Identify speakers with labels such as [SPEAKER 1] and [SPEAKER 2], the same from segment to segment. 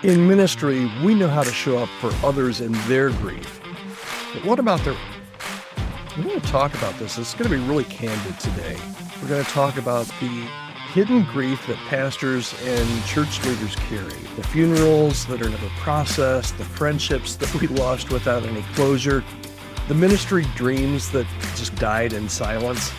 [SPEAKER 1] In ministry, we know how to show up for others in their grief. But what about their... We're going to talk about this. It's going to be really candid today. We're going to talk about the hidden grief that pastors and church leaders carry. The funerals that are never processed, the friendships that we lost without any closure, the ministry dreams that just died in silence.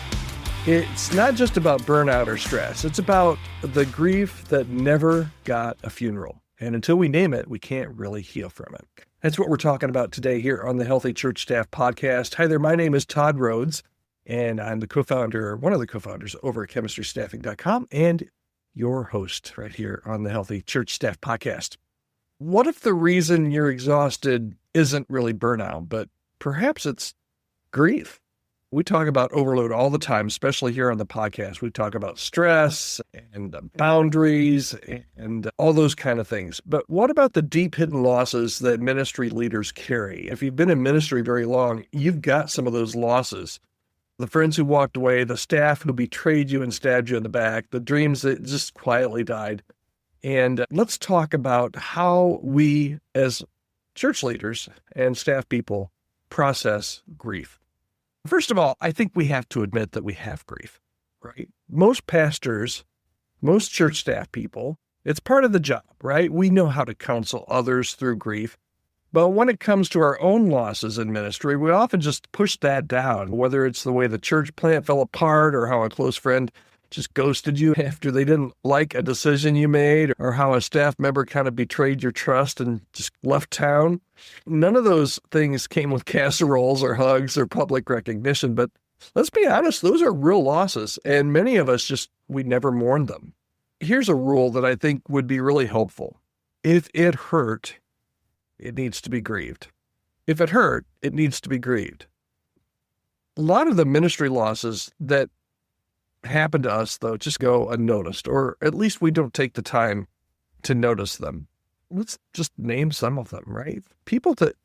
[SPEAKER 1] It's not just about burnout or stress. It's about the grief that never got a funeral. And until we name it, we can't really heal from it. That's what we're talking about today here on the Healthy Church Staff Podcast. Hi there, my name is Todd Rhodes, and I'm one of the co-founders over at chemistrystaffing.com and your host right here on the Healthy Church Staff Podcast. What if the reason you're exhausted isn't really burnout, but perhaps it's grief? We talk about overload all the time, especially here on the podcast. We talk about stress and boundaries and all those kind of things. But what about the deep hidden losses that ministry leaders carry? If you've been in ministry very long, you've got some of those losses. The friends who walked away, the staff who betrayed you and stabbed you in the back, the dreams that just quietly died. And let's talk about how we as church leaders and staff people process grief. First of all, I think we have to admit that we have grief, right? Most pastors, most church staff people, it's part of the job, right? We know how to counsel others through grief. But when it comes to our own losses in ministry, we often just push that down, whether it's the way the church plant fell apart or how a close friend just ghosted you after they didn't like a decision you made, or how a staff member kind of betrayed your trust and just left town. None of those things came with casseroles or hugs or public recognition, but let's be honest, those are real losses, and many of us we never mourned them. Here's a rule that I think would be really helpful. If it hurt, it needs to be grieved. If it hurt, it needs to be grieved. A lot of the ministry losses that happen to us, though, just go unnoticed, or at least we don't take the time to notice them. Let's just name some of them, right? People that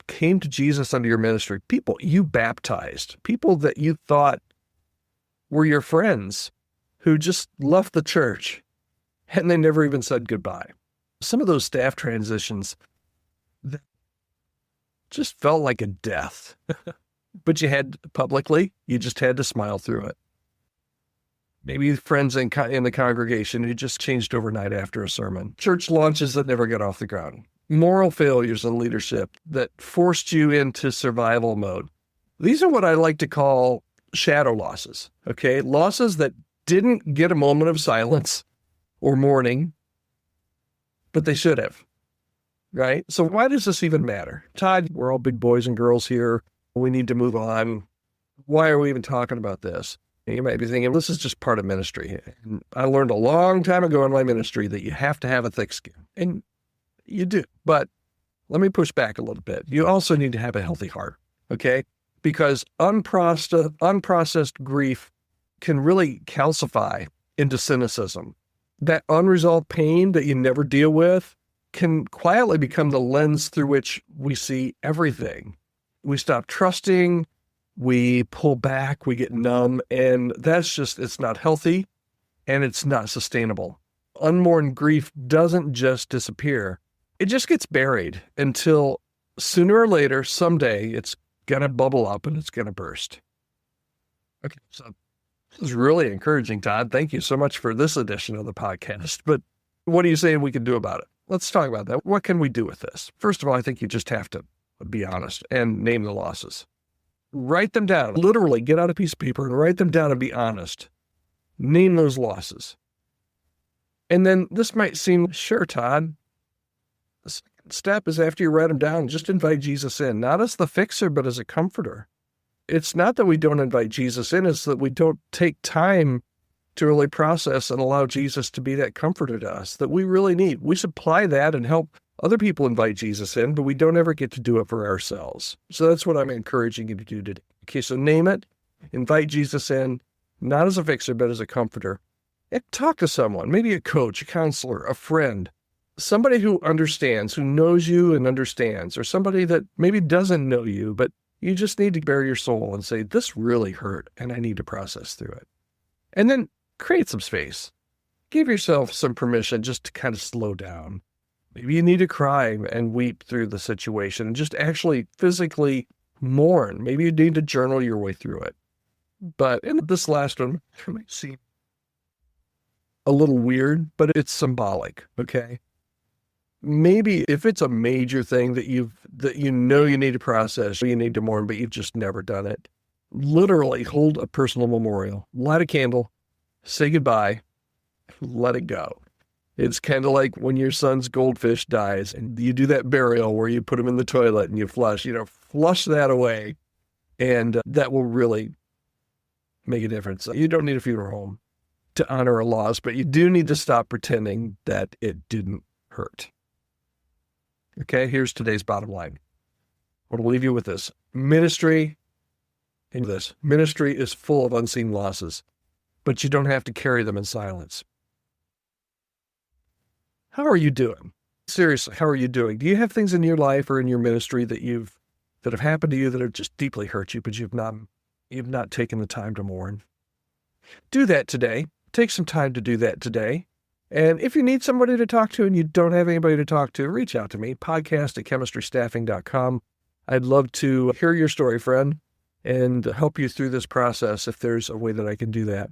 [SPEAKER 1] came to Jesus under your ministry, people you baptized, people that you thought were your friends who just left the church and they never even said goodbye. Some of those staff transitions that just felt like a death, but you just had to smile through it. Maybe friends in the congregation who just changed overnight after a sermon. Church launches that never got off the ground. Moral failures in leadership that forced you into survival mode. These are what I like to call shadow losses, okay? Losses that didn't get a moment of silence or mourning, but they should have, right? So why does this even matter? Todd, we're all big boys and girls here. We need to move on. Why are we even talking about this? You might be thinking, this is just part of ministry. And I learned a long time ago in my ministry that you have to have a thick skin. And you do. But let me push back a little bit. You also need to have a healthy heart, okay? Because unprocessed grief can really calcify into cynicism. That unresolved pain that you never deal with can quietly become the lens through which we see everything. We stop trusting. We pull back, we get numb, and it's not healthy and it's not sustainable. Unmourned grief doesn't just disappear. It just gets buried until sooner or later, someday, it's going to bubble up and it's going to burst. Okay, so this is really encouraging, Todd. Thank you so much for this edition of the podcast. But what are you saying we can do about it? Let's talk about that. What can we do with this? First of all, I think you just have to be honest and name the losses. Write them down. Literally, get out a piece of paper and write them down and be honest. Name those losses. And then this might seem, sure, Todd, the second step is after you write them down, just invite Jesus in, not as the fixer, but as a comforter. It's not that we don't invite Jesus in, it's that we don't take time to really process and allow Jesus to be that comforter to us that we really need. We supply that and help other people invite Jesus in, but we don't ever get to do it for ourselves. So that's what I'm encouraging you to do today. Okay, so name it, invite Jesus in, not as a fixer, but as a comforter. And talk to someone, maybe a coach, a counselor, a friend, somebody who understands, who knows you and understands, or somebody that maybe doesn't know you, but you just need to bare your soul and say, this really hurt, and I need to process through it. And then create some space. Give yourself some permission just to kind of slow down. Maybe you need to cry and weep through the situation and just actually physically mourn. Maybe you need to journal your way through it. But in this last one, it might seem a little weird, but it's symbolic, okay? Maybe if it's a major thing that you need to process, you need to mourn, but you've just never done it, literally hold a personal memorial, light a candle, say goodbye, let it go. It's kind of like when your son's goldfish dies and you do that burial where you put him in the toilet and you flush that away. And that will really make a difference. You don't need a funeral home to honor a loss, but you do need to stop pretending that it didn't hurt. Okay, here's today's bottom line. I want to leave you with this. Ministry is full of unseen losses, but you don't have to carry them in silence. How are you doing? Seriously, how are you doing? Do you have things in your life or in your ministry that have happened to you that have just deeply hurt you, but you've not taken the time to mourn? Do that today. Take some time to do that today. And if you need somebody to talk to and you don't have anybody to talk to, reach out to me, podcast@chemistrystaffing.com. I'd love to hear your story, friend, and help you through this process if there's a way that I can do that.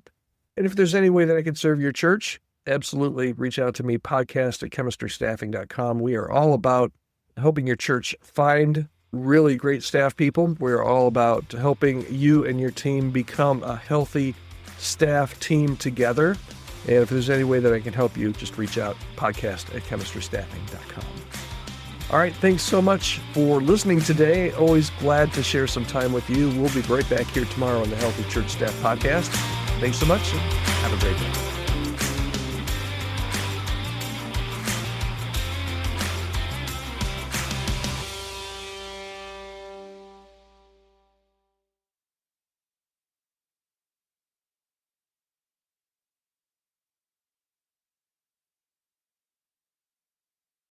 [SPEAKER 1] And if there's any way that I can serve your church, absolutely reach out to me, podcast@chemistrystaffing.com. We are all about helping your church find really great staff people. We're all about helping you and your team become a healthy staff team together. And if there's any way that I can help you, just reach out, podcast@chemistrystaffing.com. All right, thanks so much for listening today. Always glad to share some time with you. We'll be right back here tomorrow on the Healthy Church Staff Podcast. Thanks so much, and have a great day.